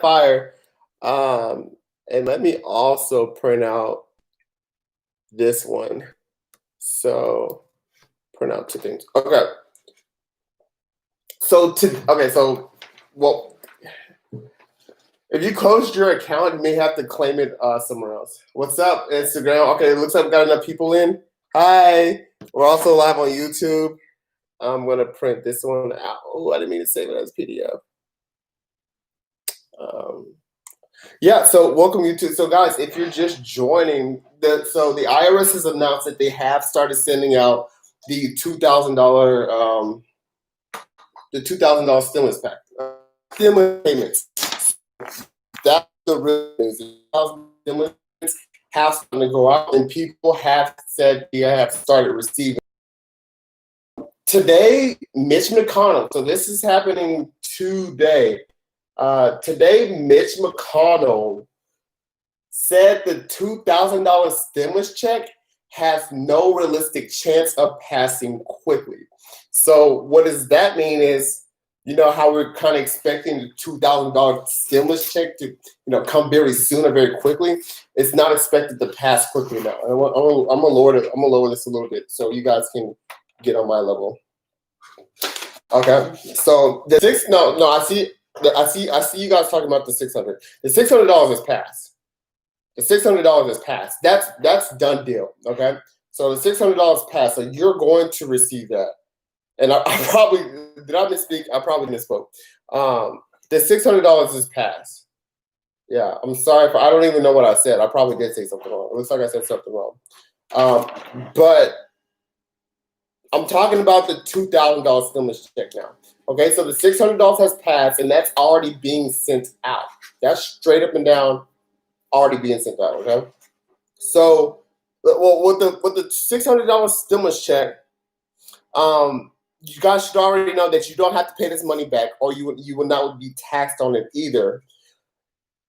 fire. Um, and let me also print out this one. So print out two things. Okay. So well, if you closed your account, you may have to claim it somewhere else. What's up, Instagram? Okay, it looks like we got enough people in. Hi. We're also live on YouTube. I'm gonna print this one out. Oh, I didn't mean to save it as PDF. Yeah, so welcome YouTube. So guys, if you're just joining, the IRS has announced that they have started sending out the $2,000 stimulus pack, stimulus payments. That's the real news. Stimulus have started to go out, and people have said they have started receiving. Today, Mitch McConnell. So this is happening today. Today, Mitch McConnell said the $2,000 stimulus check has no realistic chance of passing quickly. So what does that mean is, you know how we're kind of expecting the $2,000 stimulus check to, come very soon or very quickly. It's not expected to pass quickly now. I'm gonna lower this a little bit so you guys can get on my level. Okay, so I see you guys talking about the $600. The $600 is passed. The $600 is passed. That's done deal. Okay, so the $600 passed. So you're going to receive that. And I probably did I misspeak? I probably misspoke. The $600 is passed. Yeah, I'm sorry I don't even know what I said. I probably did say something wrong. It looks like I said something wrong. But I'm talking about the $2,000 stimulus check now. Okay, so the $600 has passed, and that's already being sent out. That's straight up and down already being sent out. Okay, so with the $600 stimulus check, you guys should already know that you don't have to pay this money back, or you will not be taxed on it either.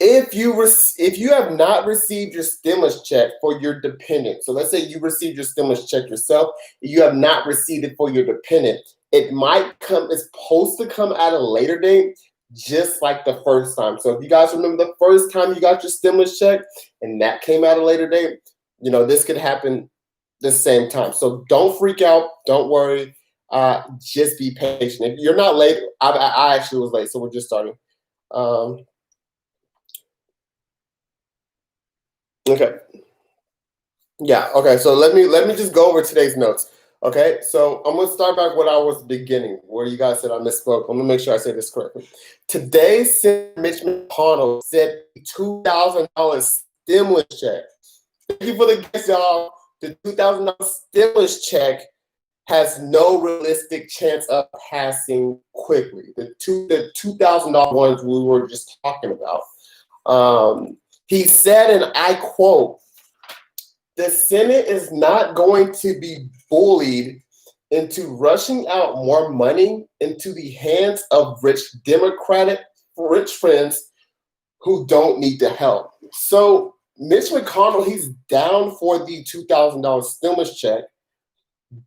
If you have not received your stimulus check for your dependent, so let's say you received your stimulus check yourself, you have not received it for your dependent, it's supposed to come at a later date, just like the first time. So if you guys remember the first time you got your stimulus check and that came at a later date, this could happen the same time. So don't freak out, don't worry, just be patient. If you're not late, I actually was late, so we're just starting. Okay. Yeah. Okay. So let me just go over today's notes. Okay. So I'm gonna start back what I was beginning, where you guys said I misspoke. I'm gonna make sure I say this correctly. Today, Mitch McConnell said $2,000 stimulus check. Thank you for the guess, y'all. The $2,000 stimulus check has no realistic chance of passing quickly. The $2,000 ones we were just talking about. He said, and I quote, "The Senate is not going to be bullied into rushing out more money into the hands of rich friends who don't need the help." So Mitch McConnell, he's down for the $2,000 stimulus check,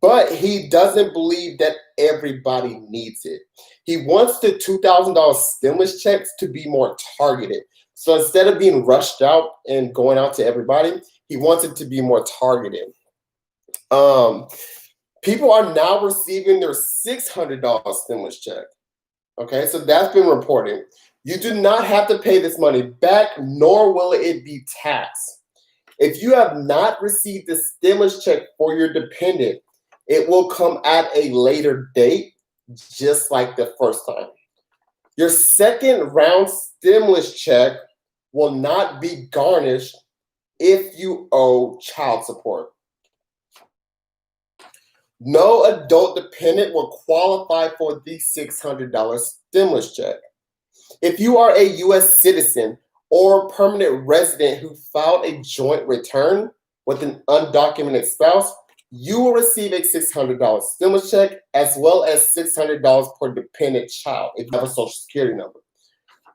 but he doesn't believe that everybody needs it. He wants the $2,000 stimulus checks to be more targeted. So instead of being rushed out and going out to everybody, he wants it to be more targeted. People are now receiving their $600 stimulus check. Okay, so that's been reported. You do not have to pay this money back, nor will it be taxed. If you have not received the stimulus check for your dependent, it will come at a later date, just like the first time. Your second round stimulus check will not be garnished if you owe child support. No adult dependent will qualify for the $600 stimulus check. If you are a U.S. citizen or permanent resident who filed a joint return with an undocumented spouse, you will receive a $600 stimulus check as well as $600 per dependent child if you have a Social Security number.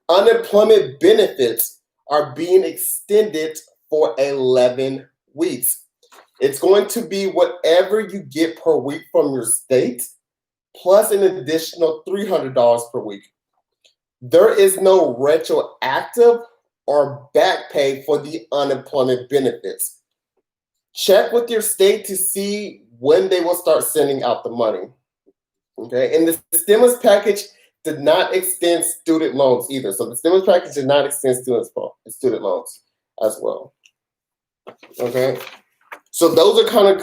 Unemployment benefits are being extended for 11 weeks. It's going to be whatever you get per week from your state, plus an additional $300 per week. there is no retroactive or back pay for the unemployment benefits. Check with your state to see when they will start sending out the money. Okay, and the stimulus package did not extend student loans either. So the stimulus package did not extend student loans as well. Okay, so those are kind of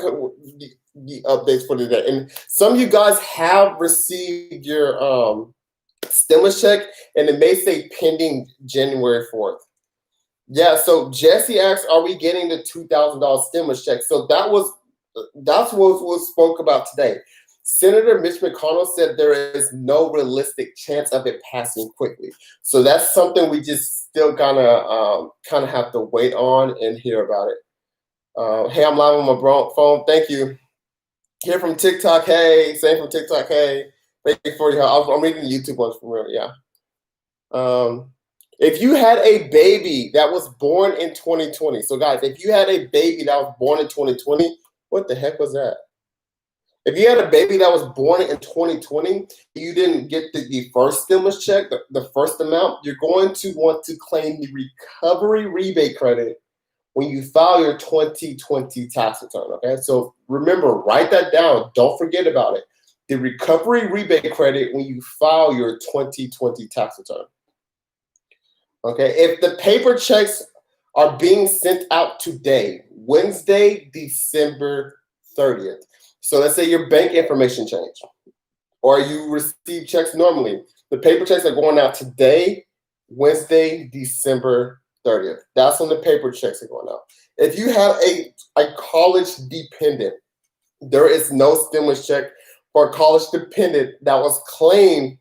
the updates for today. And some of you guys have received your stimulus check, and it may say pending January 4th. Yeah, so Jesse asked, are we getting the $2,000 stimulus check? So that's what was spoke about today. Senator Mitch McConnell said there is no realistic chance of it passing quickly. So that's something we just still kind of have to wait on and hear about it. Hey, I'm live on my phone. Thank you. Here from TikTok. Hey, same from TikTok. Hey, thank you for your help. I'm reading the YouTube ones from here. Yeah. If you had a baby that was born in 2020, so guys, if you had a baby that was born in 2020, what the heck was that? If you had a baby that was born in 2020, you didn't get the first stimulus check, the first amount, you're going to want to claim the recovery rebate credit when you file your 2020 tax return, okay? So remember, write that down. Don't forget about it. The recovery rebate credit when you file your 2020 tax return. Okay, if the paper checks are being sent out today, Wednesday, December 30th. So let's say your bank information changed, or you receive checks normally. The paper checks are going out today, Wednesday, December 30th. That's when the paper checks are going out. If you have a college dependent, there is no stimulus check for a college dependent that was claimed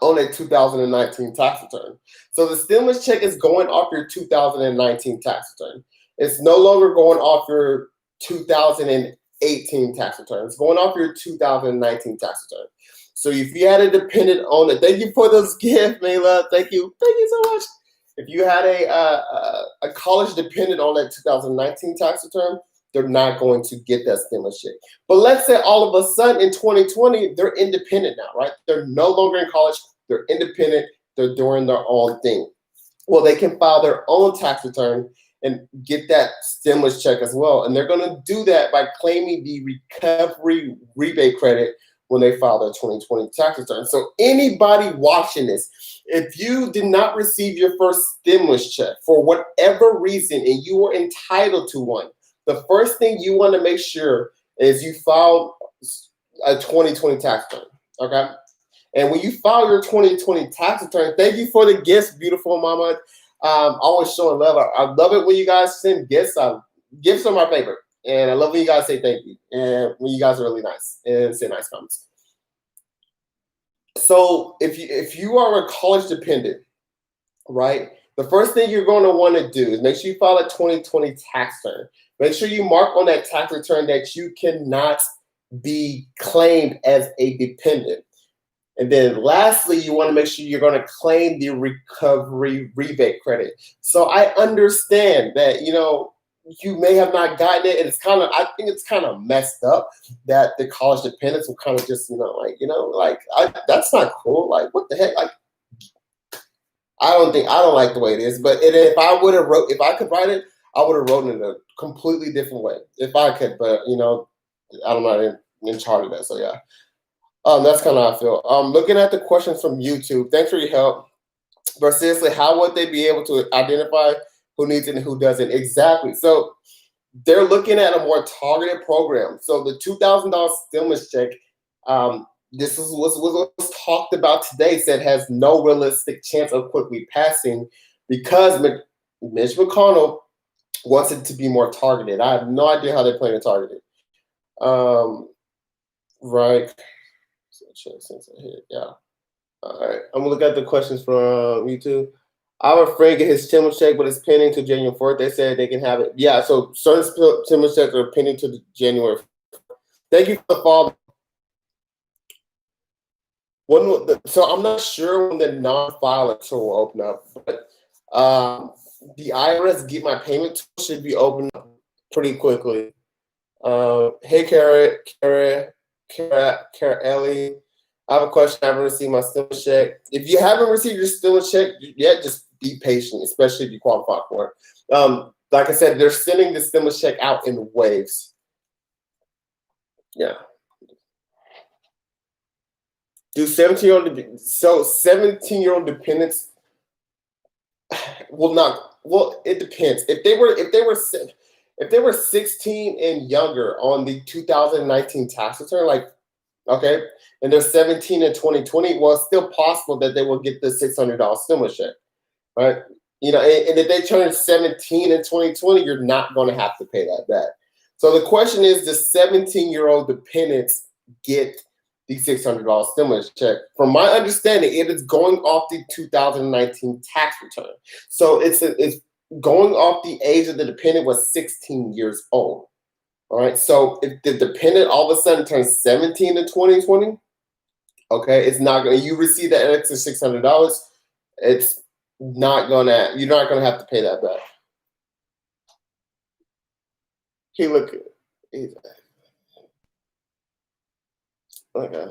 on a 2019 tax return. So the stimulus check is going off your 2019 tax return. It's no longer going off your 2018 tax return. It's going off your 2019 tax return. So if you had a dependent on it, thank you for those gifts, Mayla. Thank you so much. If you had a college dependent on that 2019 tax return, they're not going to get that stimulus check. But let's say all of a sudden in 2020, they're independent now, right? They're no longer in college. They're independent. They're doing their own thing. Well, they can file their own tax return and get that stimulus check as well. And they're going to do that by claiming the recovery rebate credit when they file their 2020 tax return. So anybody watching this, if you did not receive your first stimulus check for whatever reason and you were entitled to one, the first thing you want to make sure is you file a 2020 tax return, okay? And when you file your 2020 tax return, thank you for the gifts, beautiful mama. Always showing love. I love it when you guys send gifts. Gifts are my favorite. And I love when you guys say thank you. And when you guys are really nice and say nice comments. So if you are a college dependent, right, the first thing you're going to want to do is make sure you file a 2020 tax return. Make sure you mark on that tax return that you cannot be claimed as a dependent. And then lastly, you want to make sure you're going to claim the recovery rebate credit. So I understand that, you may have not gotten it. And I think it's kind of messed up that the college dependents will kind of just, that's not cool. Like, what the heck? Like, I don't like the way it is. But if I could write it, I would have written it a completely different way if I could. But, I'm not in charge of that. So, yeah. That's kind of how I feel. Looking at the questions from YouTube, thanks for your help. But seriously, how would they be able to identify who needs it and who doesn't? Exactly. So they're looking at a more targeted program. So the $2,000 stimulus check, this was talked about today, said has no realistic chance of quickly passing because Mitch McConnell wants it to be more targeted. I have no idea how they plan to target it. Right. Yeah. All right. I'm gonna look at the questions from YouTube. Our friend get his stimulus check, but it's pending to January 4th. They said they can have it. Yeah. So certain stimulus checks are pending to January 4th. Thank you for the follow. So I'm not sure when the non-filer tool will open up, but the IRS Get My Payment tool should be open up pretty quickly. Hey, Kara Ellie. I have a question. I haven't received my stimulus check. If you haven't received your stimulus check yet, just be patient, especially if you qualify for it. Like I said, they're sending the stimulus check out in waves. Yeah. Do 17-year-old dependents will not. Well, it depends. If they were 16 and younger on the 2019 tax return, like, okay, and they're 17 in 2020, well, it's still possible that they will get the $600 stimulus check, right? And if they turn 17 in 2020, you're not going to have to pay that back. So the question is, does 17-year-old dependents get the $600 stimulus check? From my understanding, it is going off the 2019 tax return. So it's going off the age of the dependent was 16 years old. All right. So if the dependent all of a sudden turns 17 in 2020, okay, it's not going to, you receive that extra $600, it's not going to, you're not going to have to pay that back. He look, he's, okay.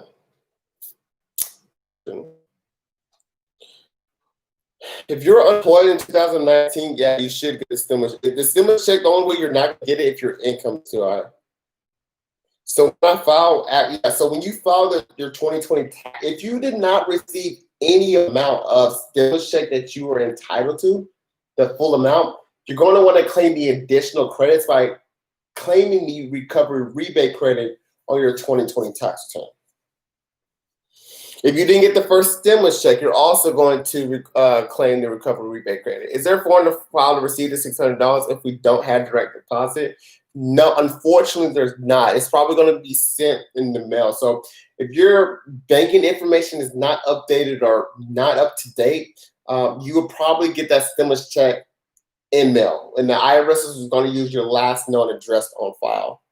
If you're unemployed in 2019, yeah, you should get the stimulus. The stimulus check, the only way you're not going to get it if your income is too high. So when I file, so when you file your 2020 tax, if you did not receive any amount of stimulus check that you were entitled to, the full amount, you're going to want to claim the additional credits by claiming the recovery rebate credit on your 2020 tax return. If you didn't get the first stimulus check, you're also going to claim the recovery rebate credit. Is there a form to file to receive the $600 if we don't have direct deposit? No, unfortunately, there's not. It's probably going to be sent in the mail. So if your banking information is not updated or not up to date, you would probably get that stimulus check in mail. And the IRS is going to use your last known address on file.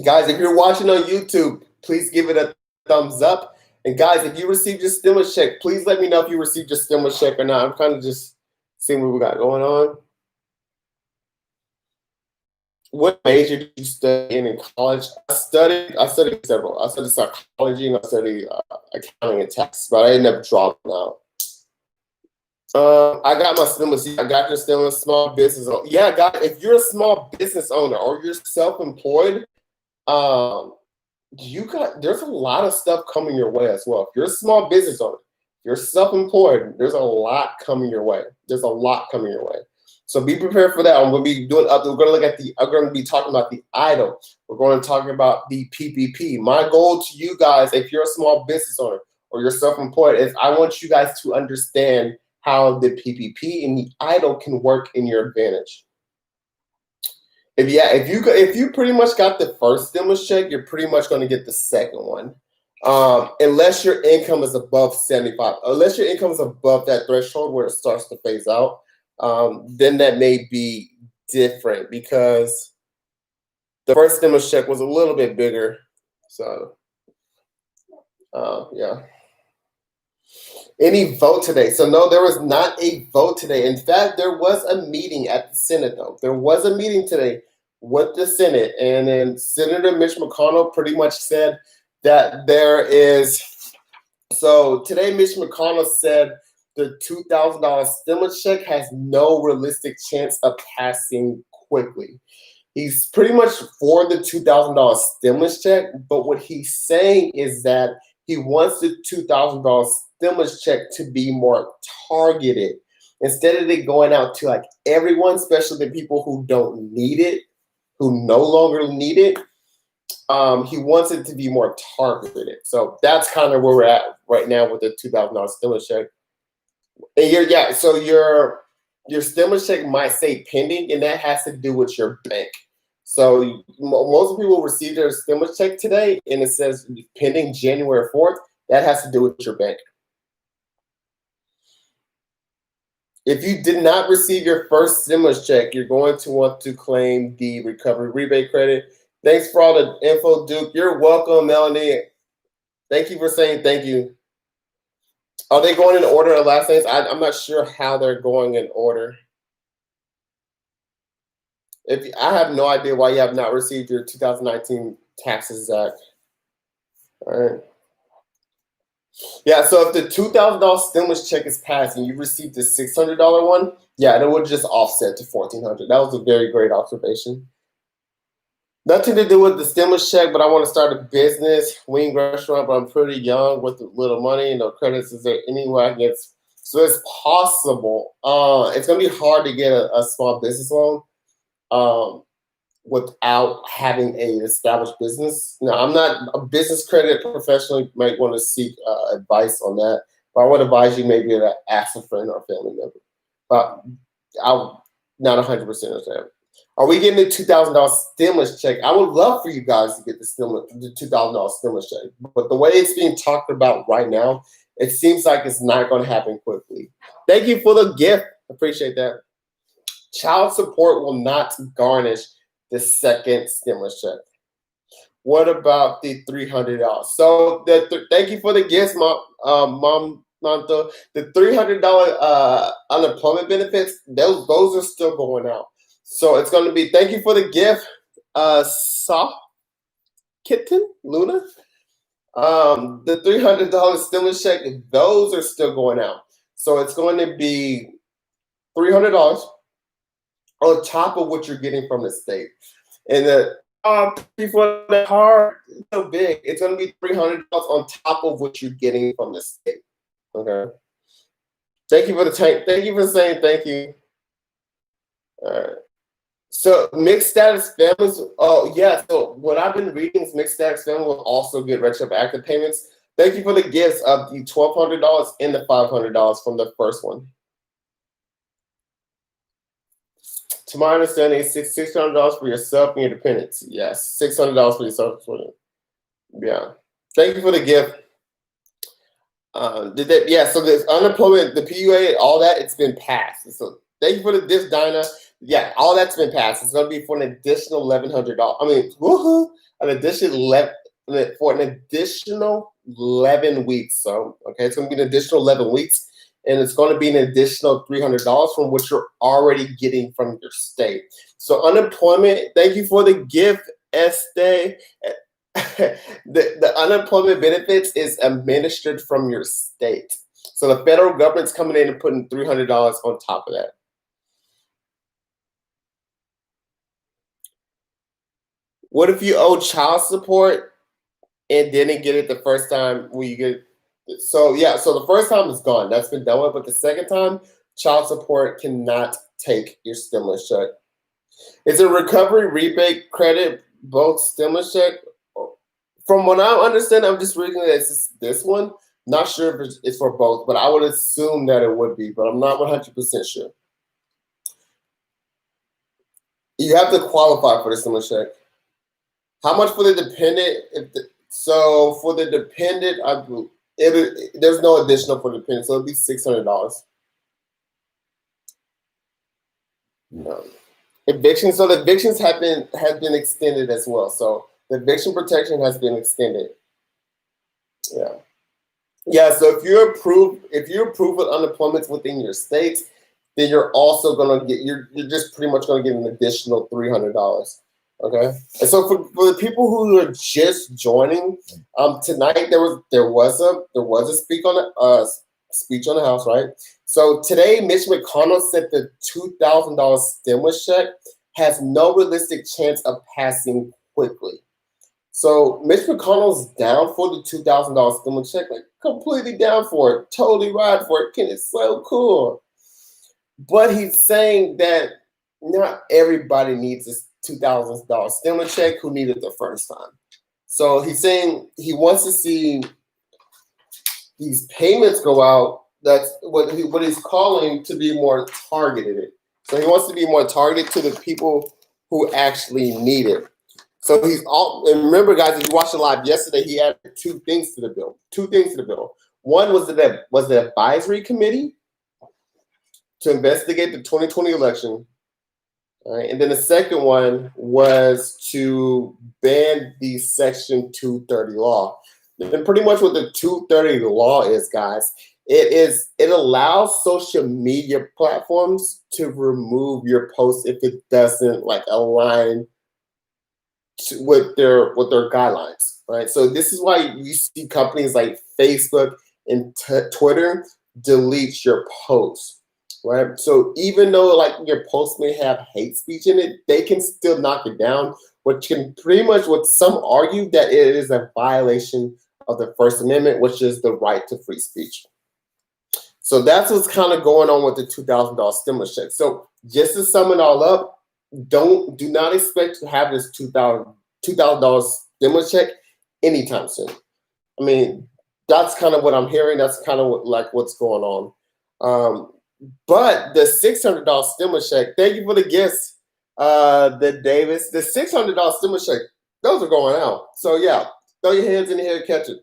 Guys, if you're watching on YouTube, please give it a thumbs up. And guys, if you received your stimulus check, please let me know if you received your stimulus check or not. I'm kind of just seeing what we got going on. What major did you study in college? I studied several. I studied psychology and I studied accounting and tax, but I ended up dropping out. I got my stimulus. I got your stimulus, small business owner. Yeah, guys, if you're a small business owner or you're self-employed, there's a lot of stuff coming your way as well. If you're a small business owner, you're self-employed, there's a lot coming your way. There's a lot coming your way. So be prepared for that. I'm going to be doing up. We're going to look at I'm going to be talking about the EIDL. We're going to talk about the PPP. My goal to you guys, if you're a small business owner or you're self-employed, is I want you guys to understand how the PPP and the EIDL can work in your advantage. If you pretty much got the first stimulus check, you're pretty much going to get the second one, unless your income is above 75. Unless your income is above that threshold where it starts to phase out, then that may be different because the first stimulus check was a little bit bigger. So, yeah. Any vote today? So no, there was not a vote today. In fact, there was a meeting at the Senate, though. There was a meeting today with the Senate, and then Senator Mitch McConnell pretty much said that there is. So today, Mitch McConnell said the $2,000 stimulus check has no realistic chance of passing quickly. He's pretty much for the $2,000 stimulus check, but what he's saying is that he wants the $2,000 stimulus check to be more targeted. Instead of it going out to like everyone, especially the people who don't need it, who no longer need it, he wants it to be more targeted. So that's kind of where we're at right now with the $2,000 stimulus check. And so your stimulus check might say pending, and that has to do with your bank. So most people receive their stimulus check today, and it says pending January 4th. That has to do with your bank. If you did not receive your first stimulus check, you're going to want to claim the recovery rebate credit. Thanks for all the info, Duke. You're welcome, Melanie. Thank you for saying thank you. Are they going in order of last names? I'm not sure how they're going in order. I have no idea why you have not received your 2019 taxes, Zach. All right. Yeah, so if the $2,000 stimulus check is passed and you received the $600 one, yeah, it would just offset to 1,400. That was a very great observation. Nothing to do with the stimulus check, but I want to start a business, wing restaurant, but I'm pretty young with little money, no credits. Is there any way I can get? So it's possible. It's gonna be hard to get a small business loan um, without having a established business. Now, I'm not a business credit professional. You might want to seek advice on that, but I would advise you maybe to ask a friend or family member. But I'm not 100% of that. Are we getting the $2,000 stimulus check? I would love for you guys to get the $2,000 stimulus check, but the way it's being talked about right now, it seems like it's not going to happen quickly. Thank you for the gift. Appreciate that. Child support will not garnish the second stimulus check. What about the $300? So thank you for the gifts, Mom Manta. The $300 unemployment benefits, those are still going out. So it's going to be, thank you for the gift, Soft Kitten Luna. The $300 stimulus check, those are still going out. So it's going to be $300 on top of what you're getting from the state. And the for the car, it's so big. It's going to be $300 on top of what you're getting from the state. Okay. Thank you for the tank. Thank you for saying thank you. All right. So mixed status families. Oh yeah. So what I've been reading is mixed status families will also get retroactive payments. Thank you for the gifts of the $1,200 and the $500 from the first one. To my understanding, it's $600 for yourself and your dependents. Yes, $600 for yourself. Yeah. Thank you for the gift. Did that? Yeah. So the unemployment, the PUA, all that, it's been passed. So thank you for the gift, Dinah. Yeah, all that's been passed. It's going to be for an additional $1,100. I mean, woohoo! An additional 11 for an additional 11 weeks. So okay, it's going to be an additional 11 weeks. And it's going to be an additional $300 from what you're already getting from your state. So unemployment, thank you for the gift, Este. The unemployment benefits is administered from your state. So the federal government's coming in and putting $300 on top of that. What if you owe child support and didn't get it the first time when you get? So yeah, so the first time is gone. That's been done with. But the second time, child support cannot take your stimulus check. Is a recovery rebate credit both stimulus check? From what I understand, I'm just reading this one. Not sure if it's for both, but I would assume that it would be, but I'm not 100% sure. You have to qualify for the stimulus check. How much for the dependent? So for the dependent, there's no additional for the dependent, so it'd be $600. No. Evictions. So the evictions have been extended as well. So the eviction protection has been extended. Yeah. Yeah. So if you're approved with unemployment within your state, then you're also gonna get you're just pretty much gonna get an additional $300. Okay. And so for the people who are just joining, tonight there was a speech on the House, right? So today, Mitch McConnell said the $2,000 stimulus check has no realistic chance of passing quickly. So Mitch McConnell's down for the $2,000 stimulus check, like completely down for it, totally ride for it. It's so cool. But he's saying that not everybody needs this $2,000 stimulus check who needed it the first time. So he's saying he wants to see these payments go out. That's what he's calling to be more targeted. So he wants to be more targeted to the people who actually need it. So and remember, guys, if you watched the live yesterday, he added two things to the bill. One was the advisory committee to investigate the 2020 election. All right, and then the second one was to ban the Section 230 law. And pretty much what the 230 law is, guys, it allows social media platforms to remove your post if it doesn't like align with their guidelines. right? So this is why you see companies like Facebook and Twitter delete your posts, right? So even though like your post may have hate speech in it, they can still knock it down, which can pretty much, what some argue, that it is a violation of the First Amendment, which is the right to free speech. So that's what's kind of going on with the $2,000 stimulus check. So just to sum it all up, do not expect to have this $2,000 stimulus check anytime soon. I mean, that's kind of what I'm hearing. That's kind of what's going on. But the $600 stimulus check, thank you for the gifts, the Davis. The $600 stimulus check, those are going out. So yeah, throw your hands in the air, catch it.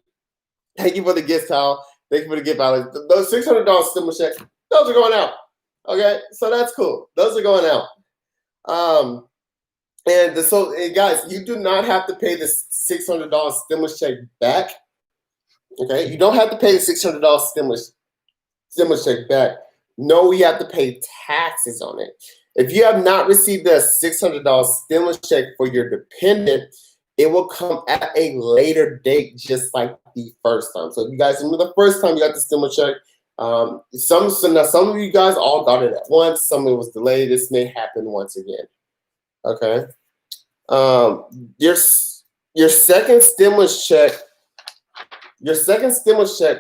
Thank you for the gift, Kyle. Thank you for the gift, Alex. Those $600 stimulus checks, those are going out. Okay, so that's cool. Those are going out. And guys, you do not have to pay the $600 stimulus check back. Okay, you don't have to pay the $600 stimulus check back. No, you have to pay taxes on it. If you have not received the $600 stimulus check for your dependent, it will come at a later date, just like the first time. So if you guys remember the first time you got the stimulus check, some of you guys all got it at once. Some of it was delayed. This may happen once again. Okay. Your second stimulus check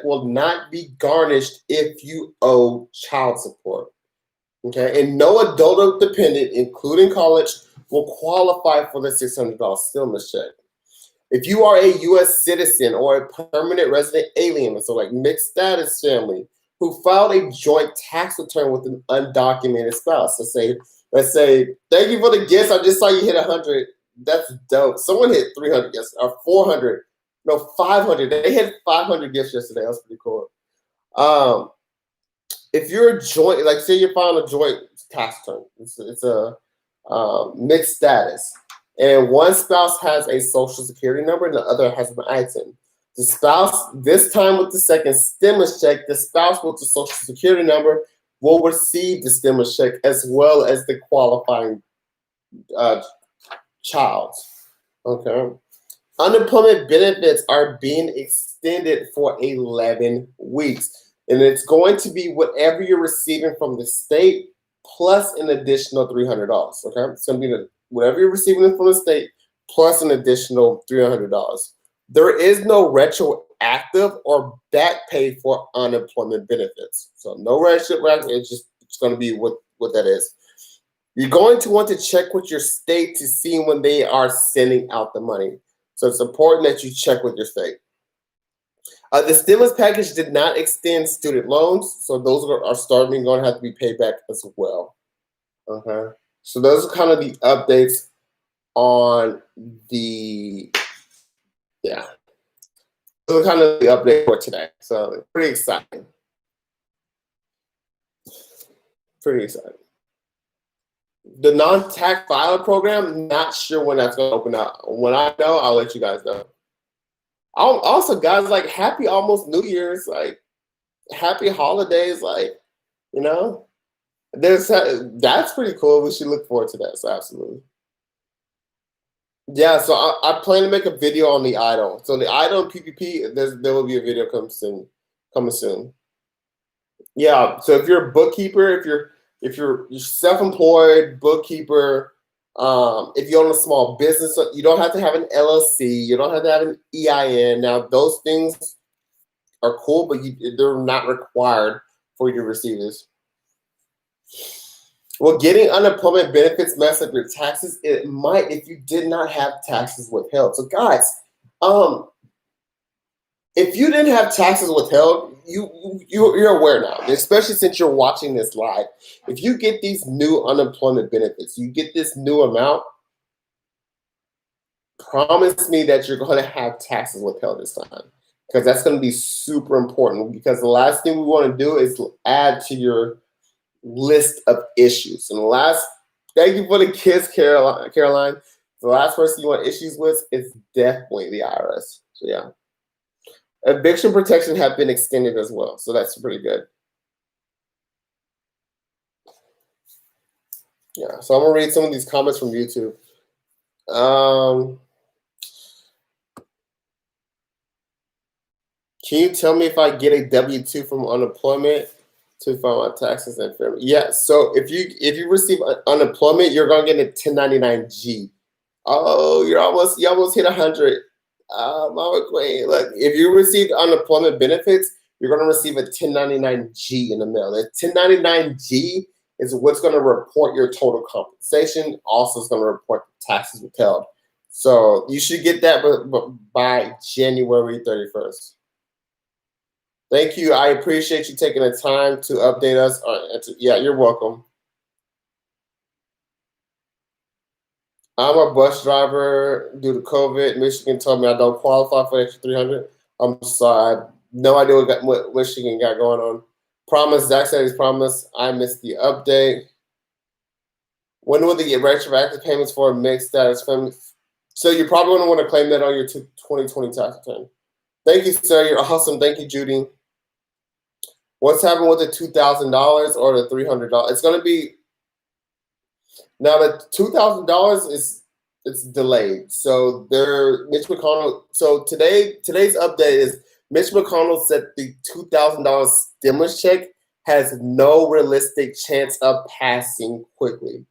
will not be garnished if you owe child support. Okay, and no adult or dependent, including college, will qualify for the $600 stimulus check. If you are a U.S. citizen or a permanent resident alien, so like mixed status family, who filed a joint tax return with an undocumented spouse, let's say, thank you for the gifts. I just saw you hit 100. That's dope. Someone hit 300 gifts or 400. No, 500. They hit 500 gifts yesterday. That's pretty cool. If you're a joint, like say you're filing a joint tax return, it's a mixed status, and one spouse has a social security number and the other has an ITIN. The spouse, this time with the second stimulus check, the spouse with the social security number will receive the stimulus check as well as the qualifying child. Okay. Unemployment benefits are being extended for 11 weeks. And it's going to be whatever you're receiving from the state plus an additional $300. Okay, it's going to be whatever you're receiving from the state plus an additional $300. There is no retroactive or back pay for unemployment benefits. So no retroactive. It's going to be what that is. You're going to want to check with your state to see when they are sending out the money. So it's important that you check with your state. The stimulus package did not extend student loans, so those are starting going to have to be paid back as well. Okay, so those are kind of the updates on the those are kind of the update for today. So pretty exciting. Pretty exciting. The non-tax filer program, not sure when that's going to open up. When I know, I'll let you guys know. Also, guys, like happy almost New Year's, like happy holidays, like that's pretty cool. We should look forward to that. So absolutely, yeah. So I plan to make a video on the EIDL. So the EIDL PPP, there will be a video coming soon. Yeah. So if you're a bookkeeper, if you're self-employed bookkeeper. If you own a small business, you don't have to have an LLC. You don't have to have an EIN. Now, those things are cool, but they're not required for you to receive this. Well, getting unemployment benefits mess up your taxes. It might if you did not have taxes withheld. So, guys, if you didn't have taxes withheld, you're aware now, especially since you're watching this live. If you get these new unemployment benefits, you get this new amount, promise me that you're going to have taxes withheld this time, because that's going to be super important, because the last thing we want to do is add to your list of issues. And thank you for the kiss, Caroline. The last person you want issues with is definitely the IRS. So yeah. Eviction protection have been extended as well, so that's pretty good. Yeah, so I'm gonna read some of these comments from YouTube. Can you tell me if I get a W-2 from unemployment to file my taxes and fair? Yeah. So if you receive unemployment, you're gonna get a 1099-G. Oh, you almost hit 100. Mama Queen. Look, if you received unemployment benefits, you're gonna receive a 1099-G in the mail. The 1099-G is what's gonna report your total compensation. Also, is gonna report the taxes withheld. So you should get that by January 31st. Thank you. I appreciate you taking the time to update us. Yeah, you're welcome. I'm a bus driver due to COVID. Michigan told me I don't qualify for the extra 300. I'm sorry. I have no idea what Michigan got going on. Promise, Zach said his promise. I missed the update. When will they get retroactive payments for mixed status families? So you're probably going to want to claim that on your 2020 tax return. Thank you, sir. You're awesome. Thank you, Judy. What's happening with the $2,000 or the $300? It's going to be now the $2,000 is it's delayed. So Mitch McConnell. So today's update is Mitch McConnell said the $2,000 stimulus check has no realistic chance of passing quickly.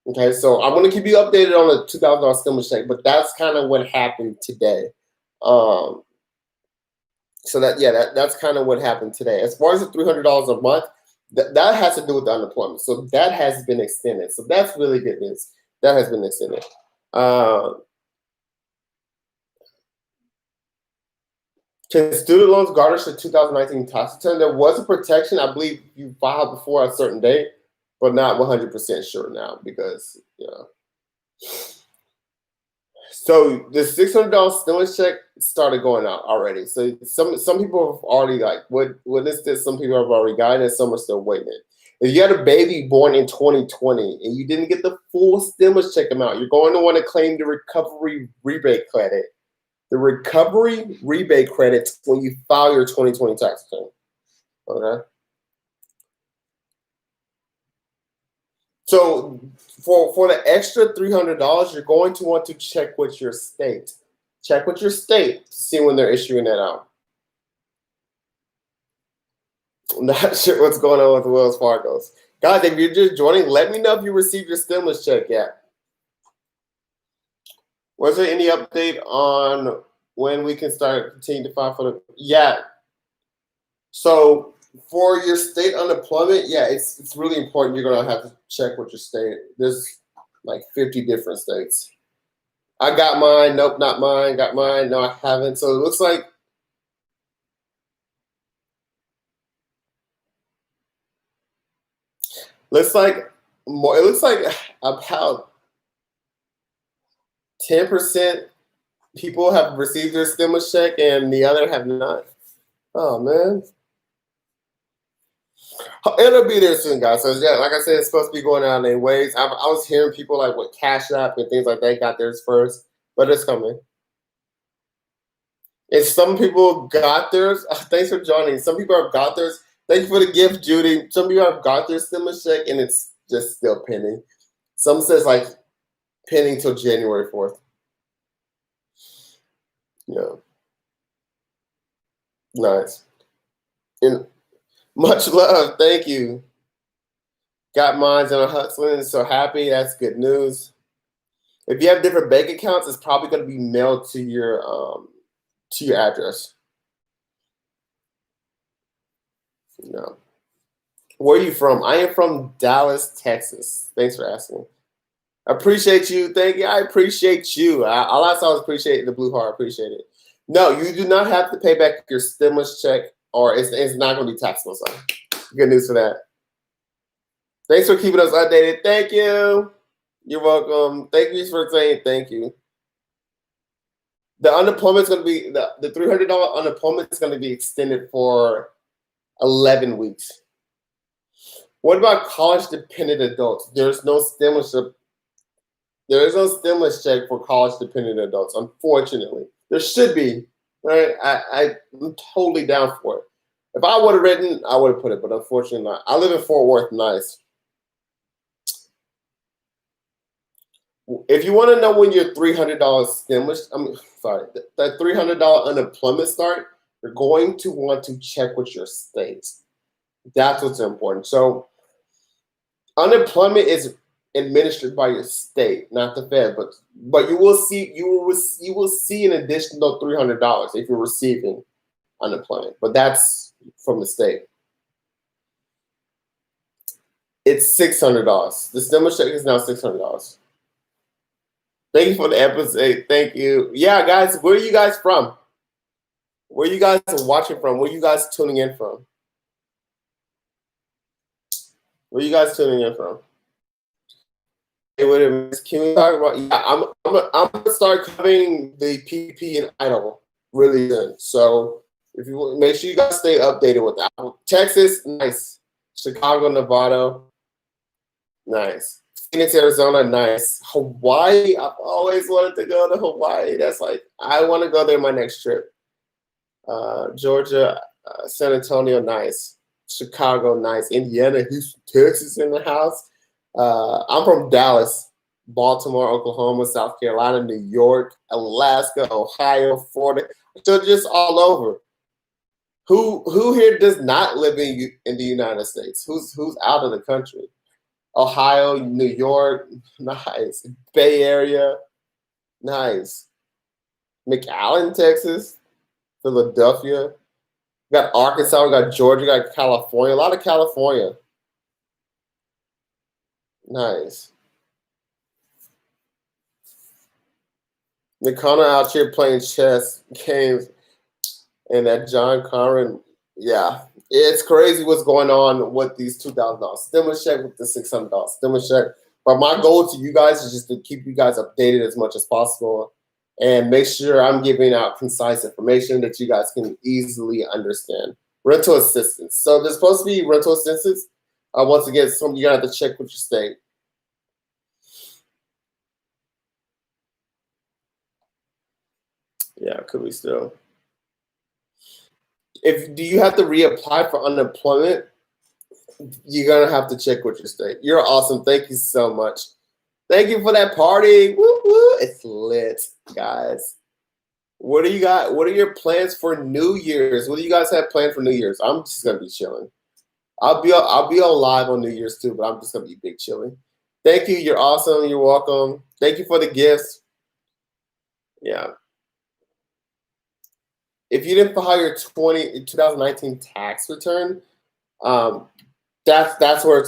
Okay, so I'm going to keep you updated on the $2,000 stimulus check, but that's kind of what happened today. So that's kind of what happened today. As far as the $300 a month, that has to do with the unemployment. So that has been extended. So that's really good news. That has been extended. Can student loans garnish the 2019 tax return? There was a protection. I believe you filed before a certain date, but not 100% sure now because, So the $600 stimulus check started going out already. So some people have already witnessed this. Some people have already gotten it. Some are still waiting. If you had a baby born in 2020 and you didn't get the full stimulus check amount, you're going to want to claim the recovery rebate credit. The recovery rebate credits when you file your 2020 tax return. Okay. So for the extra $300, you're going to want to check with your state. Check with your state to see when they're issuing that out. I'm not sure what's going on with the Wells Fargo's. Guys, if you're just joining, let me know if you received your stimulus check yet. Was there any update on when we can start continuing to file for the? Yeah. So for your state unemployment, yeah, it's really important. You're gonna have to check with your state. There's like 50 different states. I got mine. Nope, not mine. Got mine. No, I haven't. So it looks like more. It looks like about 10% people have received their stimulus check, and the other have not. Oh man. It'll be there soon, guys. So yeah, like I said, it's supposed to be going out in waves. I was hearing people like with Cash App and things like that got theirs first, but it's coming. And some people got theirs. Thanks for joining. Some people have got theirs. Thank you for the gift, Judy. Some people have got their stimulus check and it's just still pending. Some says like pending till January 4th. Yeah. Nice. And much love. Thank you. Got mine and I'm hustling. So happy. That's good news. If you have different bank accounts, it's probably going to be mailed to your address. No. Where are you from? I am from Dallas, Texas. Thanks for asking. Appreciate you. Thank you. I appreciate you. All I saw was appreciate the blue heart. Appreciate it. No, you do not have to pay back your stimulus check, or it's not going to be taxable. So, good news for that. Thanks for keeping us updated. Thank you. You're welcome. Thank you for saying thank you. The unemployment is going to be the $300 unemployment is going to be extended for 11 weeks. What about college dependent adults? There is no stimulus check for college dependent adults, unfortunately. There should be, right? I'm totally down for it. If I would have written, I would have put it, but unfortunately not. I live in Fort Worth, nice. If you want to know when your $300 stimulus, that $300 unemployment start, you're going to want to check with your state. That's what's important. So unemployment is administered by your state, not the Fed, but you will see an additional $300 if you're receiving unemployment, but that's from the state. It's $600. The stimulus check is now $600. Thank you for the episode. Thank you. Yeah, guys, where are you guys from? Where you guys watching from? Where you guys tuning in from? Where you guys tuning in from? Hey, wait a minute. Can we talk about? Yeah, I'm gonna start covering the PPP and EIDL really soon. So if you make sure you guys stay updated with that. Texas, nice. Chicago, Nevada, nice. Phoenix, Arizona, nice. Hawaii, I've always wanted to go to Hawaii. That's like I want to go there my next trip. Georgia, San Antonio, nice. Chicago, nice. Indiana, Houston, Texas in the house. I'm from Dallas, Baltimore, Oklahoma, South Carolina, New York, Alaska, Ohio, Florida. So just all over. Who here does not live in the United States? Who's out of the country? Ohio, New York, nice. Bay Area, nice. McAllen, Texas, Philadelphia. We got Arkansas, we got Georgia, we got California. A lot of California. Nice. McConnell out here playing chess games, and that John Conran, yeah, it's crazy what's going on with these $2,000 stimulus check with the $600 stimulus check. But my goal to you guys is just to keep you guys updated as much as possible, and make sure I'm giving out concise information that you guys can easily understand. Rental assistance. So there's supposed to be rental assistance. Once again, you're gonna have to check with your state. Yeah, could we still? Do you have to reapply for unemployment? You're gonna have to check with your state. You're awesome. Thank you so much. Thank you for that party. Woo woo! It's lit, guys. What do you got? What are your plans for New Year's? What do you guys have planned for New Year's? I'm just gonna be chilling. I'll be on live on New Year's too, but I'm just gonna be big chilling. Thank you. You're awesome. You're welcome. Thank you for the gifts. Yeah. If you didn't file your 2019 tax return, that's where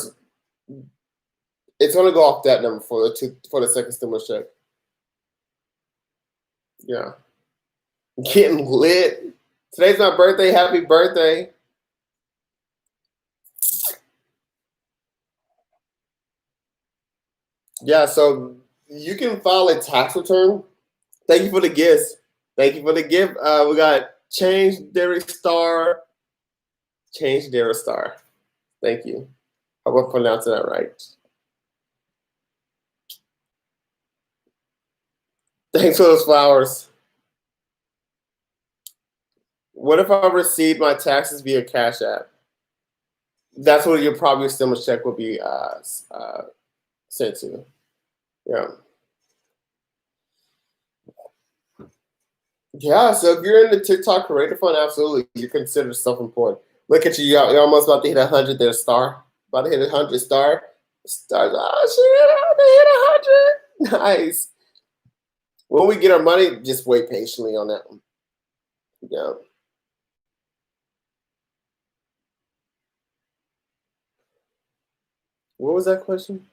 it's gonna go off that number for the second stimulus check. Yeah. Getting lit. Today's my birthday. Happy birthday. Yeah, so you can file a tax return. Thank you for the gifts. Thank you for the gift. We got Change Derek Star. Change Derek Star. Thank you. I hope I'm pronouncing that right. Thanks for those flowers. What if I received my taxes via Cash App? That's what your probably stimulus check would be sent to. Yeah. Yeah, so if you're in the TikTok Creator Fund, absolutely, you're considered self-employed. Look at you, you're almost about to hit 100 there, Star. About to hit 100, Star. Stars, oh shit, about to hit 100. Nice. When we get our money, just wait patiently on that one. Yeah. What was that question?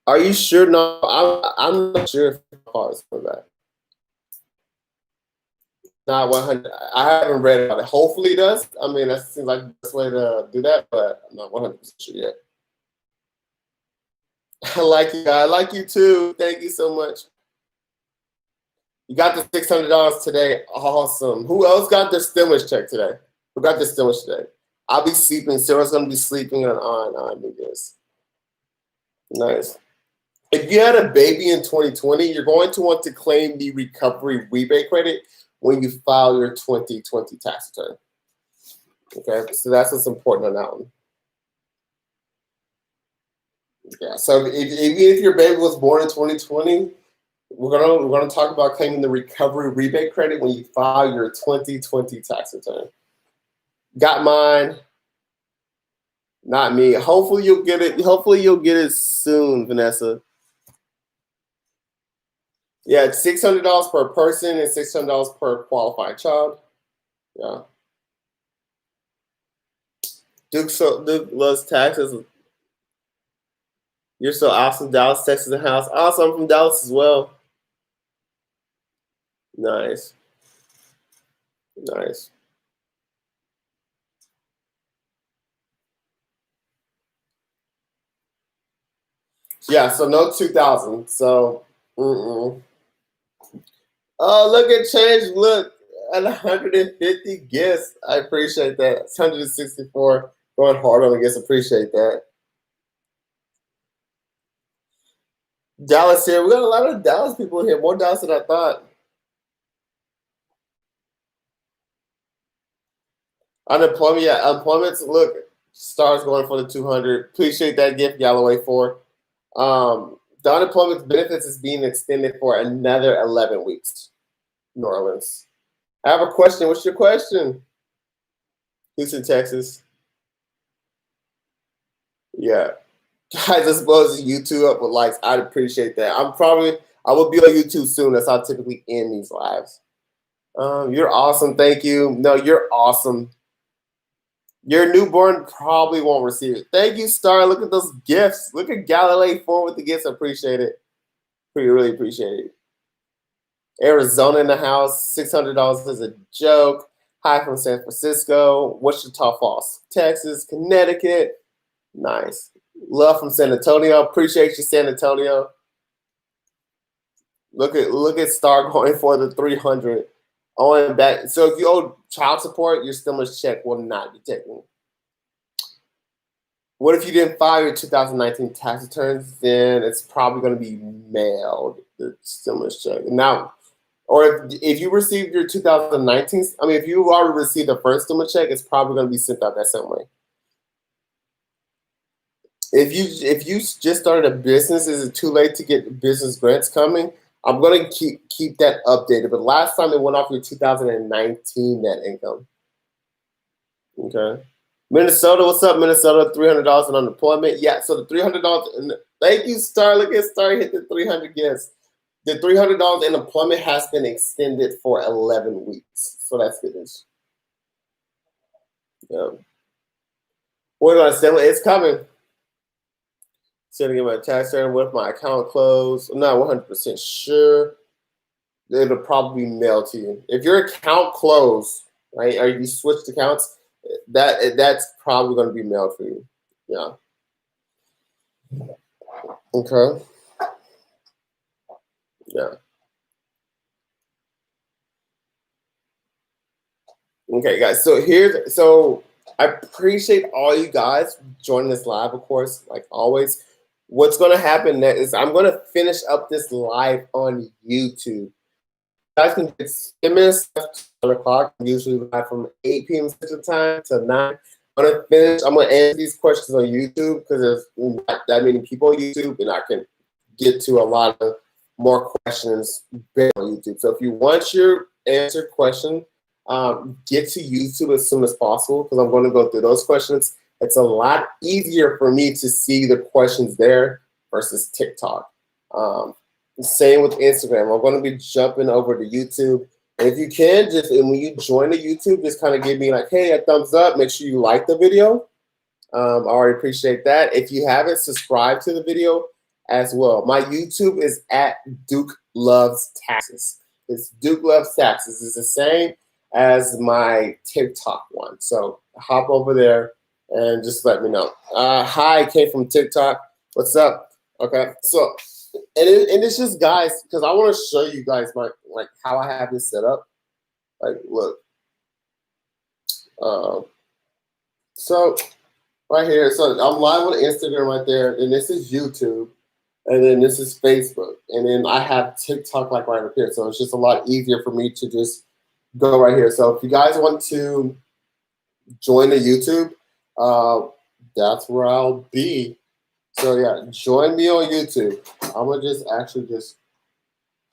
Are you sure? No, I'm not sure if it's for that. Not 100. I haven't read about it. Hopefully it does. I mean, that seems like the best way to do that, but I'm not 100% sure yet. I like you. I like you too. Thank you so much. You got the $600 today. Awesome. Who else got their stimulus check today? Who got their stimulus today? I'll be sleeping. Sarah's going to be sleeping on New Year's. Nice. If you had a baby in 2020, you're going to want to claim the recovery rebate credit when you file your 2020 tax return. Okay, so that's what's important on that one. Yeah, so even if your baby was born in 2020, We're gonna talk about claiming the recovery rebate credit when you file your 2020 tax return. Got mine. Not me. Hopefully you'll get it. Hopefully you'll get it soon, Vanessa. Yeah, it's $600 per person and $600 per qualified child. Yeah. Duke loves taxes. You're so awesome, Dallas, Texas, and house. Awesome, I'm from Dallas as well. Nice. Nice. Yeah, so no 2000. So, oh, look at change. Look at 150 gifts. I appreciate that. It's 164. Going hard on the gifts. Appreciate that. Dallas here. We got a lot of Dallas people here. More Dallas than I thought. Unemployment, yeah, employment's look, stars going for the 200. Appreciate that gift, Galloway, for. The unemployment benefits is being extended for another 11 weeks. New Orleans. I have a question. What's your question? Houston, Texas. Yeah. Guys, I suppose YouTube up with likes. I'd appreciate that. I will be on YouTube soon. That's how I typically end these lives. You're awesome. Thank you. No, you're awesome. Your newborn probably won't receive it. Thank you, Star. Look at those gifts. Look at Galilei 4 with the gifts. I appreciate it. Really appreciate it. Arizona in the house. $600 is a joke. Hi from San Francisco. Wichita Falls, Texas. Connecticut. Nice. Love from San Antonio. Appreciate you, San Antonio. Look at Star going for the 300. On back. So if you owe child support, your stimulus check will not be taken. What if you didn't file your 2019 tax returns? Then it's probably going to be mailed, the stimulus check. Now, or if you received your 2019, if you already received the first stimulus check, it's probably going to be sent out that same way. If you just started a business, is it too late to get business grants coming? I'm going to keep that updated. But last time it went off your 2019 net income. Okay. Minnesota, what's up, Minnesota? $300 in unemployment. Yeah, so the $300. Thank you, Star. Look at Star hit the 300 gifts. The $300 in employment has been extended for 11 weeks. So that's good news. Yeah. We're going to sell it. It's coming. Sending my tax return with my account closed. I'm not 100% sure. It'll probably be mailed to you. If your account closed, right, or you switched accounts, that's probably going to be mailed for you. Yeah. Okay. Yeah. Okay, guys. So I appreciate all you guys joining this live, of course, like always. What's going to happen next is I'm going to finish up this live on YouTube. You guys can get 10 minutes after 1 o'clock. I'm usually live from 8 p.m. Central Time to 9. I'm going to answer these questions on YouTube because there's not that many people on YouTube, and I can get to a lot of more questions on YouTube. So if you want your answered question, get to YouTube as soon as possible because I'm going to go through those questions. It's a lot easier for me to see the questions there versus TikTok. Same with Instagram. I'm going to be jumping over to YouTube. And if you can, and when you join the YouTube, just kind of give me like, hey, a thumbs up. Make sure you like the video. I already appreciate that. If you haven't, subscribe to the video as well. My YouTube is at Duke Loves Taxes. It's Duke Loves Taxes. It's the same as my TikTok one. So hop over there and just let me know. Hi, came from TikTok. What's up? Okay, so and it's just guys because I want to show you guys like how I have this set up. Like, look. So right here, so I'm live on Instagram right there, and this is YouTube, and then this is Facebook, and then I have TikTok like right up here. So it's just a lot easier for me to just go right here. So if you guys want to join the YouTube, that's where I'll be. So yeah, join me on YouTube. I'm gonna just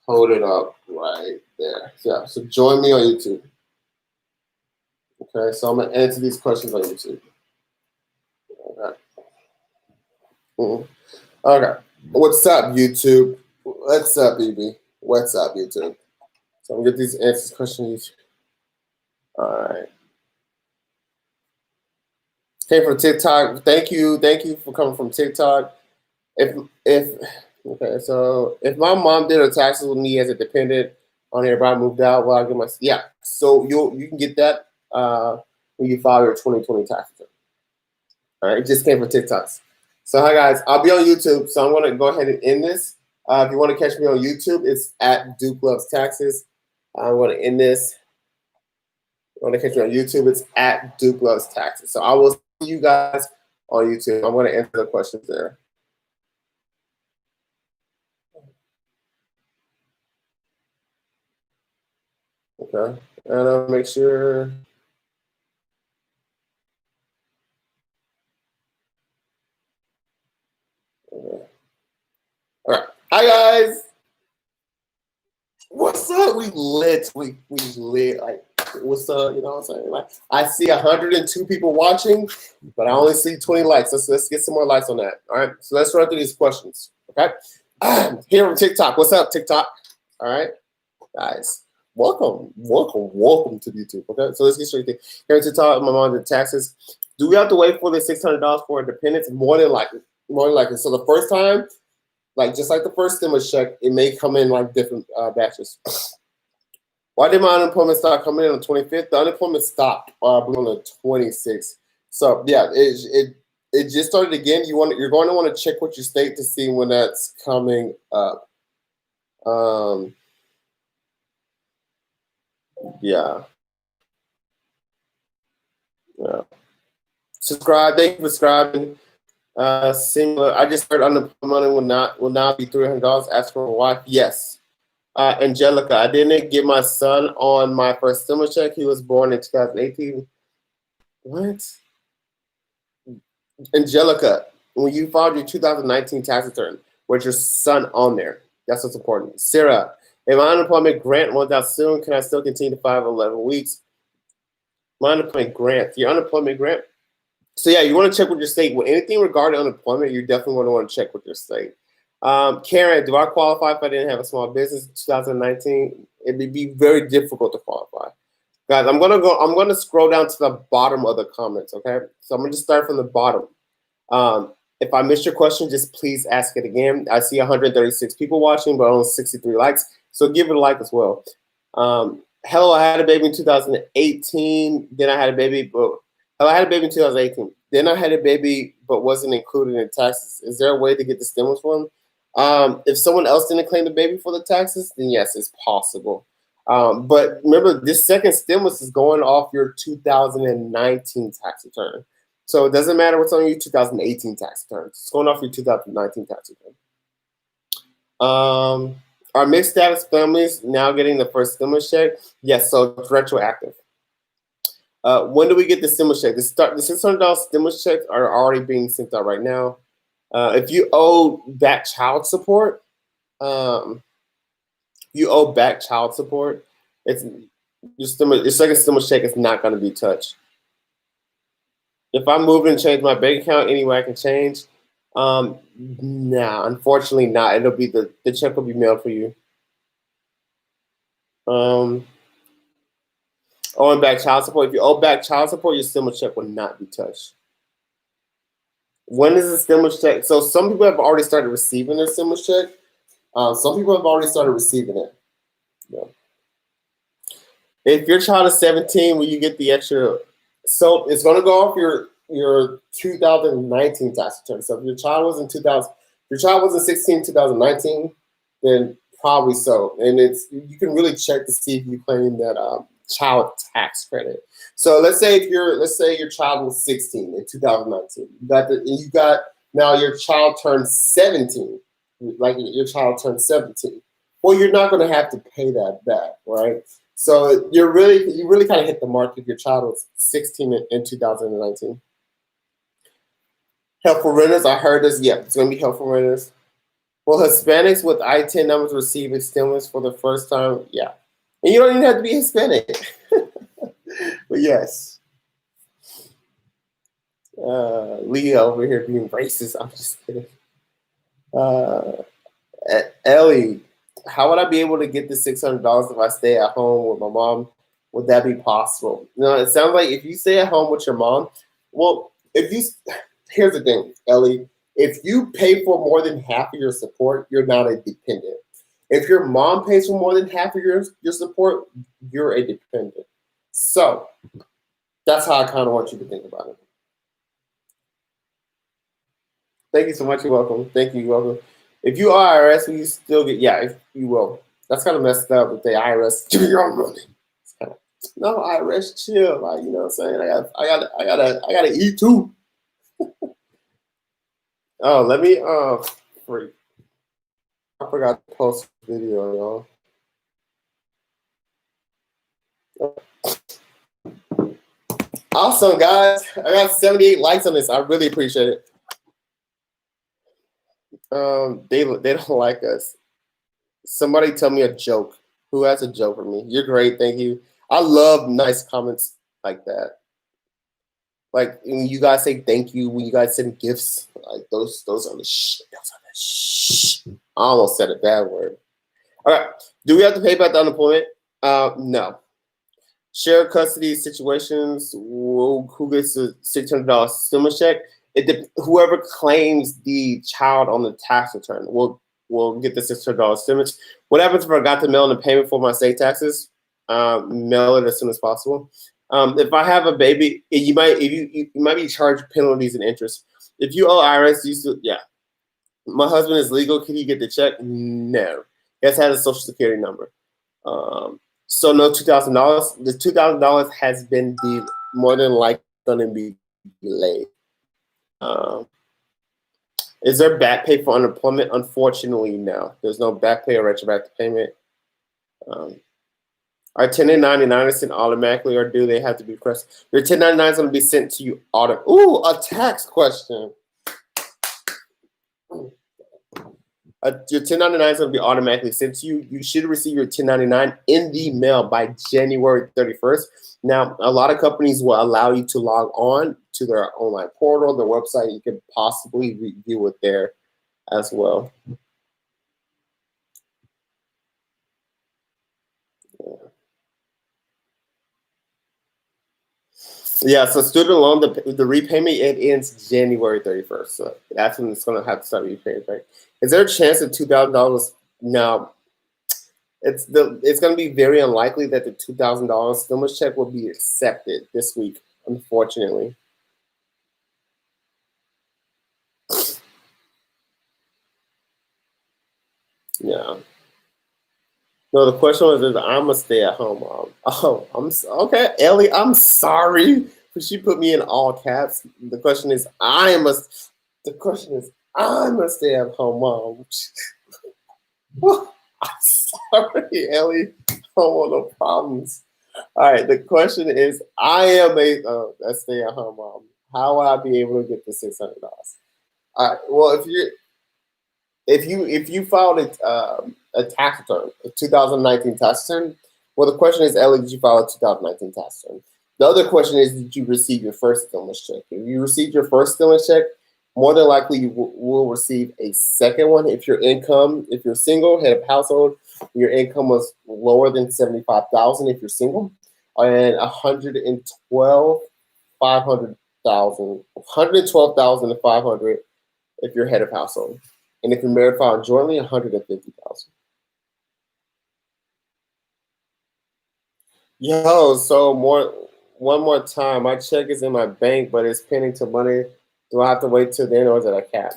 hold it up right there. Yeah, so join me on YouTube. Okay, so I'm gonna answer these questions on YouTube. Okay. Okay. What's up, YouTube? What's up, BB? What's up, YouTube? So I'm gonna get these answers questions. All right. Came from TikTok. Thank you for coming from TikTok. If okay, so if my mom did her taxes with me as a dependent on everybody moved out, well, I get my So you can get that when you file your 2020 tax return. All right, it just came from TikToks. So hi guys, I'll be on YouTube, so I'm gonna go ahead and end this. If you want to catch me on YouTube, it's at Duke Loves Taxes. I'm gonna end this. If you want to catch me on YouTube, it's at Duke Loves Taxes. So I will see you guys on YouTube. I'm gonna answer the questions there. Okay, and I'll make sure. Okay. All right, hi guys. What's up? We lit. We lit. Like, what's up? You know what I'm saying? Like, I see 102 people watching, but I only see 20 likes. Let's get some more likes on that. All right. So let's run through these questions. Okay. Here on TikTok. What's up, TikTok? All right, guys. Welcome to YouTube. Okay. So let's get straight to here on TikTok. My mom did taxes. Do we have to wait for the $600 for a dependence? More than likely. More than likely. So the first time, like just like the first stimulus check, it may come in like different batches. Why did my unemployment start coming in on the 25th? The unemployment stopped on the 26th. So yeah, it just started again. You're going to want to check with your state to see when that's coming up. Yeah. Yeah. Subscribe. Thank you for subscribing. Similar. I just heard unemployment will now be $300. Ask for a wife. Yes. Angelica, I didn't get my son on my first stimulus check. He was born in 2018. What? Angelica, when you filed your 2019 tax return, was your son on there? That's what's important. Sarah, if my unemployment grant runs out soon, can I still continue to file 11 weeks? My unemployment grant, your unemployment grant. So yeah, you want to check with your state. With anything regarding unemployment, you definitely want to check with your state. Karen, do I qualify if I didn't have a small business in 2019? It'd be very difficult to qualify. Guys, I'm gonna scroll down to the bottom of the comments, okay? So I'm gonna just start from the bottom. If I missed your question, just please ask it again. I see 136 people watching, but only 63 likes. So give it a like as well. Hello, I had a baby in 2018. Then I had a baby, but hello, I had a baby in 2018. Then I had a baby, but wasn't included in taxes. Is there a way to get the stimulus one? If someone else didn't claim the baby for the taxes, then yes, it's possible. But remember, this second stimulus is going off your 2019 tax return. So it doesn't matter what's on your 2018 tax return. It's going off your 2019 tax return. Are mixed status families now getting the first stimulus check? Yes, so it's retroactive. When do we get the stimulus check? The $600 stimulus checks are already being sent out right now. If you owe back child support, it's your second stimulus check is not going to be touched. If I move and change my bank account any way I can change, nah, unfortunately not. It'll be the check will be mailed for you. Owing back child support. If you owe back child support, your stimulus check will not be touched. When is the stimulus check? So some people have already started receiving their stimulus check. Some people have already started receiving it. Yeah. If your child is 17, will you get the extra? So it's going to go off your 2019 tax return. So if your child was in 16, 2019, then probably so. And you can really check to see if you claim that child tax credit. So let's say your child was 16 in 2019. Now your child turned 17. Like your child turned 17. Well, you're not going to have to pay that back, right? So you really kind of hit the mark if your child was 16 in 2019. Helpful renters, I heard this. Yeah, it's going to be helpful renters. Will Hispanics with I-10 numbers receive a stimulus for the first time? Yeah. And you don't even have to be Hispanic. But yes. Leah over here being racist. I'm just kidding. Ellie, how would I be able to get the $600 if I stay at home with my mom? Would that be possible? No, it sounds like if you stay at home with your mom, well, if you here's the thing, Ellie, if you pay for more than half of your support, you're not a dependent. If your mom pays for more than half of your support, you're a dependent. So that's how I kind of want you to think about it. Thank you so much. You're welcome. Thank you. You're welcome. If you are IRS, will you still get? Yeah, if you will. That's kind of messed up with the IRS. Give me your own money. It's kind of, no, IRS, chill. Like, you know what I'm saying? I gotta eat too. Oh, let me freak. I forgot to post a video, y'all. Awesome, guys. I got 78 likes on this. I really appreciate it. They don't like us. Somebody tell me a joke. Who has a joke for me? You're great, thank you. I love nice comments like that. Like when you guys say thank you, when you guys send gifts, like those are the shit. Those are the shit. I almost said a bad word. All right. Do we have to pay back the unemployment? No. Shared custody situations. Who gets the $600 stimulus check? Whoever claims the child on the tax return will get the $600 stimulus. What happens if I got to mail in a payment for my state taxes? Mail it as soon as possible. If I have a baby, you might be charged penalties and interest. If you owe IRS, yeah. My husband is legal. Can he get the check? No. He has had a social security number. So no $2,000. The $2,000 has been more than likely going to be delayed. Is there back pay for unemployment? Unfortunately, no. There's no back pay or retroactive payment. Are 1099s sent automatically, or do they have to be requested? Your 1099 is going to be sent to you Ooh, a tax question. Your 1099 is going to be automatically sent to you. You should receive your 1099 in the mail by January 31st. Now, a lot of companies will allow you to log on to their online portal, their website. You can possibly review it there as well. Yeah, so student loan, the repayment, it ends January 31st. So that's when it's going to have to start repaying. Right? Is there a chance that $2,000? No. It's going to be very unlikely that the $2,000 stimulus check will be accepted this week, unfortunately. Yeah. No, the question was if I'm a stay-at-home mom. Oh, I'm okay, Ellie. I'm sorry, but she put me in all caps. The question is, I'm a stay-at-home mom. I'm sorry, Ellie. I don't want no problems. All right. The question is, I am a stay-at-home mom. How will I be able to get the $600? All right. Well, if you filed a tax return, a 2019 tax return, well, the question is, Ellie, did you file a 2019 tax return? The other question is, did you receive your first stimulus check? If you received your first stimulus check, more than likely you will receive a second one. If you're single, head of household, your income was lower than 75,000 if you're single, and 112,500 if you're head of household. And if you're married filing jointly, 150,000. Yo, so one more time. My check is in my bank, but it's pending to money. Do I have to wait till then, or is it a cap?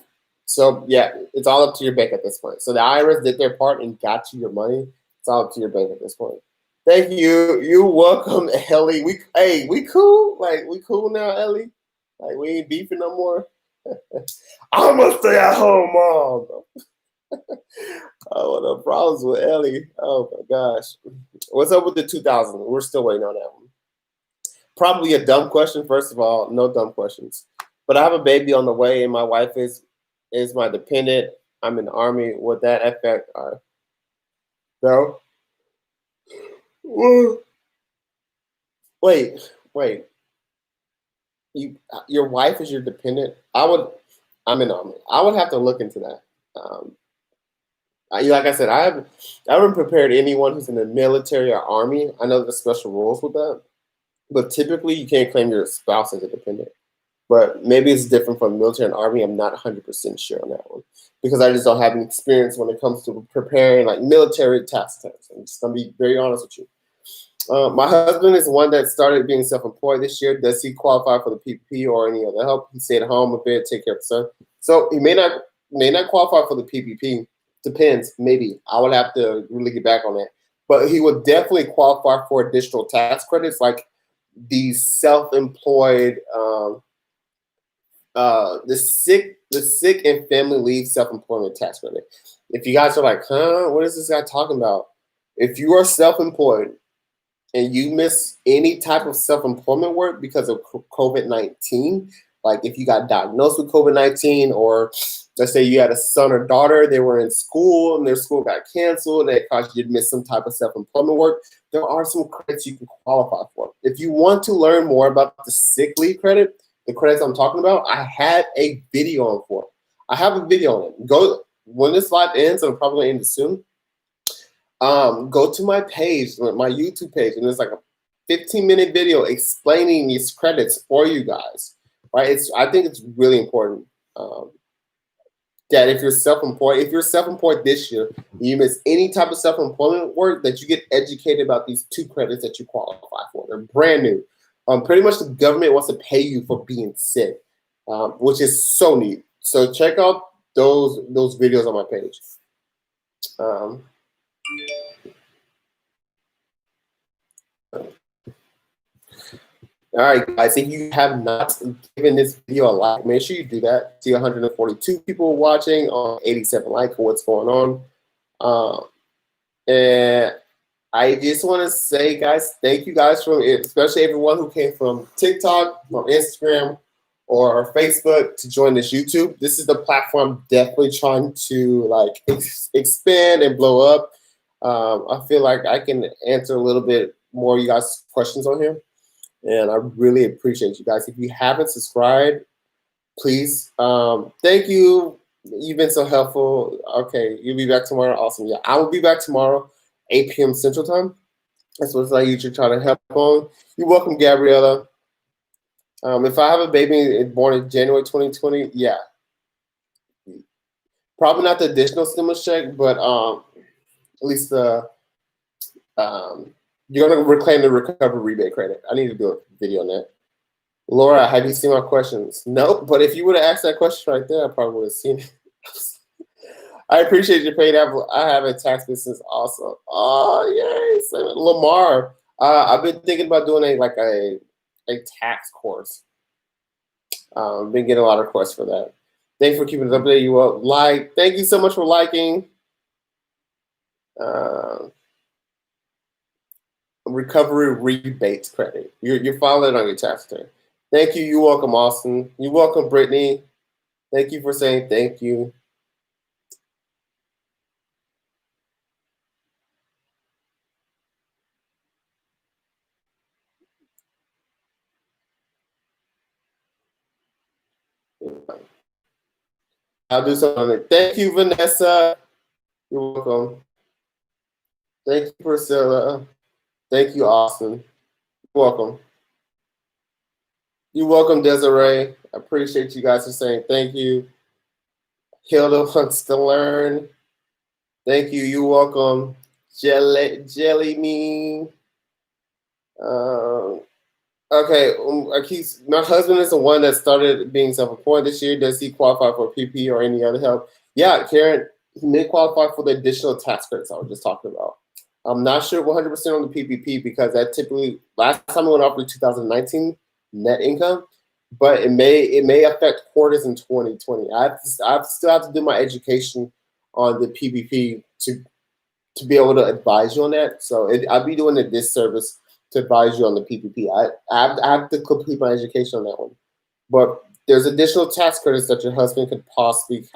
So yeah, it's all up to your bank at this point. So the IRS did their part and got you your money. It's all up to your bank at this point. Thank you. You're welcome, Ellie. We cool? Like, we cool now, Ellie? Like, we ain't beefing no more? I'm a stay-at-home mom. Oh, no problems with Ellie. Oh my gosh. What's up with the 2000? We're still waiting on that one. Probably a dumb question. First of all, no dumb questions. But I have a baby on the way, and my wife is my dependent. I'm in the army. Would that affect our no? Well, wait, wait. Your wife is your dependent. I'm in the army. I would have to look into that. Um, like I said, I haven't prepared anyone who's in the military or army. I know there's special rules with that, but typically you can't claim your spouse as a dependent. But maybe it's different from military and army. I'm not 100% sure on that one because I just don't have any experience when it comes to preparing like military tax tests. I'm just gonna be very honest with you. My husband is one that started being self-employed this year. Does he qualify for the PPP or any other help? He stayed at home a bit, take care of the son. So he may not qualify for the PPP. Depends. Maybe I would have to really get back on that. But he would definitely qualify for additional tax credits, like the self-employed, the sick and family leave self-employment tax credit. If you guys are like, huh, what is this guy talking about? If you are self-employed and you miss any type of self-employment work because of COVID-19, like if you got diagnosed with COVID-19, or let's say you had a son or daughter, they were in school and their school got canceled, and it caused you to miss some type of self-employment work, there are some credits you can qualify for. If you want to learn more about the sick leave credit, the credits I'm talking about, I had a video on for it. I have a video on it. Go when this live ends, and I'm probably gonna end it soon. Go to my page, my YouTube page, and there's like a 15-minute video explaining these credits for you guys. Right? I think it's really important that if you're self-employed this year, you miss any type of self-employment work, that you get educated about these two credits that you qualify for. They're brand new. Pretty much the government wants to pay you for being sick, which is so neat. So check out those videos on my page. Um, All right, guys, if you have not given this video a like, make sure you do that. See 142 people watching on 87 likes. What's going on? And I just want to say, guys, thank you guys for, especially everyone who came from TikTok, from Instagram, or Facebook to join this YouTube. This is the platform definitely trying to like expand and blow up. I feel like I can answer a little bit more of you guys' questions on here. And I really appreciate you guys. If you haven't subscribed, please. Thank you. You've been so helpful. Okay, you'll be back tomorrow. Awesome. Yeah, I will be back tomorrow, 8 p.m. Central Time. That's what I usually try to help on. You're welcome, Gabriella. If I have a baby born in January 2020, yeah. Probably not the additional stimulus check, but at least the you're gonna reclaim the recovery rebate credit. I need to do a video on that. Laura, have you seen my questions? Nope. But if you would have asked that question right there, I probably would have seen it. I appreciate your paid app. I have a tax business also. Oh, yes. Lamar. I've been thinking about doing a tax course. Been getting a lot of requests for that. Thanks for keeping it updated. You up. Like, thank you so much for liking. Recovery rebate credit. You're filing on your tax return. Thank you. You're welcome, Austin. You're welcome, Brittany. Thank you for saying thank you. I'll do something on it. Thank you, Vanessa. You're welcome. Thank you, Priscilla. Thank you, Austin. You're welcome. You're welcome, Desiree. I appreciate you guys for saying thank you. Hilda wants to learn. Thank you. You're welcome. Jelly me. Okay, my husband is the one that started being self-employed this year. Does he qualify for PP or any other help? Yeah, Karen, he may qualify for the additional tax credits I was just talking about. I'm not sure 100% on the PPP because that typically, last time it went off was 2019 net income, but it may affect quarters in 2020. I still have to do my education on the PPP to be able to advise you on that. So I'll be doing a disservice to advise you on the PPP. I have to complete my education on that one. But there's additional tax credits that your husband could possibly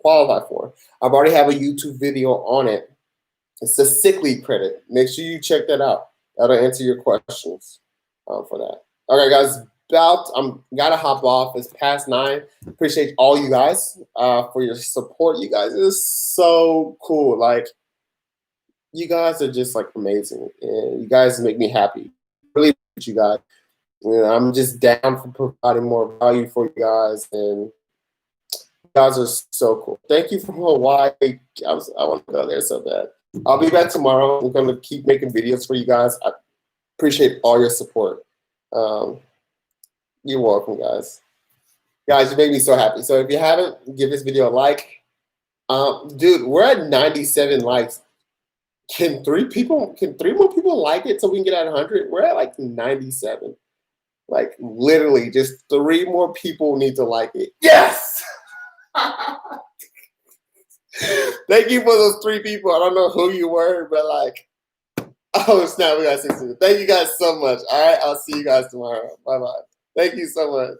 qualify for. I've already have a YouTube video on it. It's a sick leave credit. Make sure you check that out. That'll answer your questions for that. All right, guys. I'm gotta hop off. It's past 9. Appreciate all you guys for your support. You guys are so cool. Like, you guys are just like amazing, and you guys make me happy. Really appreciate you guys. I'm just down for providing more value for you guys, and you guys are so cool. Thank you from Hawaii. I want to go there so bad. I'll be back tomorrow. I'm going to keep making videos for you guys. I appreciate all your support. You're welcome, guys. Guys, you make me so happy. So if you haven't, give this video a like. Dude, we're at 97 likes. Can three more people like it so we can get at 100? We're at like 97. Like, literally, just 3 more people need to like it. Yes! Thank you for those 3 people. I don't know who you were, but like, oh snap, we got 6. Thank you guys so much. All right, I'll see you guys tomorrow. Bye-bye. Thank you so much.